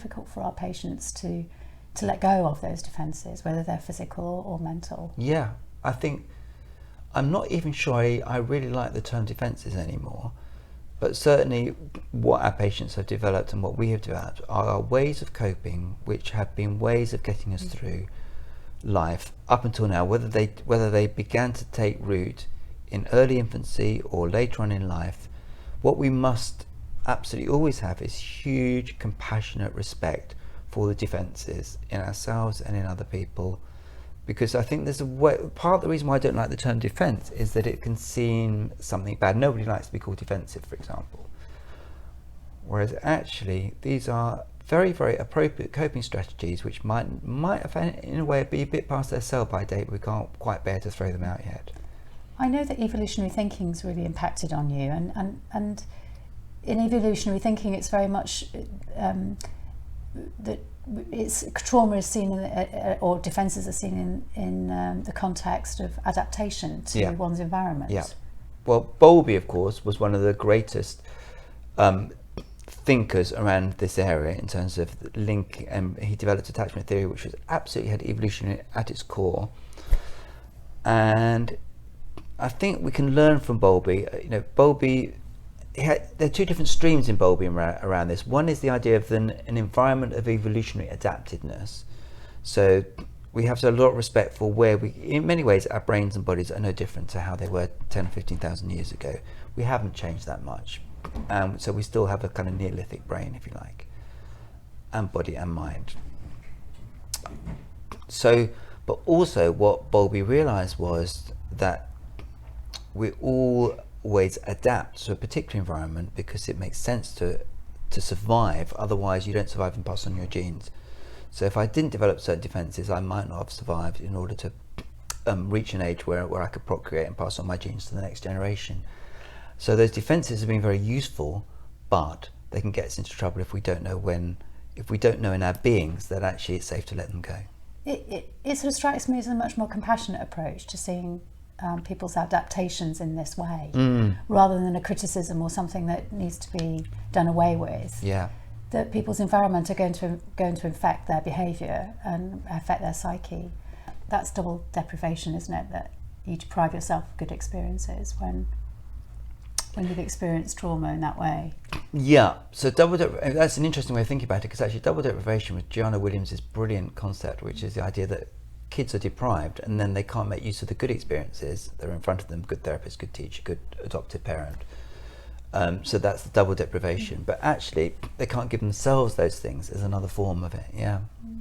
difficult for our patients to let go of those defences, whether they're physical or mental. Yeah, I think, I'm not even sure I really like the term defences anymore, but certainly what our patients have developed and what we have developed are ways of coping which have been ways of getting us through life up until now, whether they began to take root in early infancy or later on in life. What we must absolutely always have is huge compassionate respect for the defences in ourselves and in other people, because I think there's a way, part of the reason why I don't like the term defence is that it can seem something bad. Nobody likes to be called defensive, for example, whereas actually these are very, very appropriate coping strategies which might have in a way be a bit past their sell-by date. We can't quite bear to throw them out yet. I know that evolutionary thinking's really impacted on you, and in evolutionary thinking it's very much that trauma is seen or defences are seen in the context of adaptation to one's environment. Yeah. Well, Bowlby, of course, was one of the greatest thinkers around this area in terms of link, and he developed attachment theory, which was absolutely had evolution at its core. And I think we can learn from Bowlby. Bowlby, there are two different streams in Bowlby around this. One is the idea of an environment of evolutionary adaptedness. So we have a lot of respect for where in many ways, our brains and bodies are no different to how they were 10 or 15,000 years ago. We haven't changed that much. So we still have a kind of Neolithic brain, if you like, and body and mind. So, but also what Bowlby realized was that we always adapt to a particular environment because it makes sense to survive. Otherwise you don't survive and pass on your genes. So if I didn't develop certain defenses, I might not have survived in order to reach an age where I could procreate and pass on my genes to the next generation. So those defenses have been very useful, but they can get us into trouble if we don't know in our beings that actually it's safe to let them go. It sort of strikes me as a much more compassionate approach to seeing people's adaptations in this way, rather than a criticism or something that needs to be done away with. Yeah. That people's environment are going to infect their behaviour and affect their psyche. That's double deprivation, isn't it? That you deprive yourself of good experiences when you've experienced trauma in that way. Yeah, so that's an interesting way of thinking about it, because actually double deprivation was Gianna Williams' brilliant concept, which is the idea that kids are deprived and then they can't make use of the good experiences that are in front of them, good therapist, good teacher, good adoptive parent. So that's the double deprivation, but actually they can't give themselves those things as another form of it. Yeah.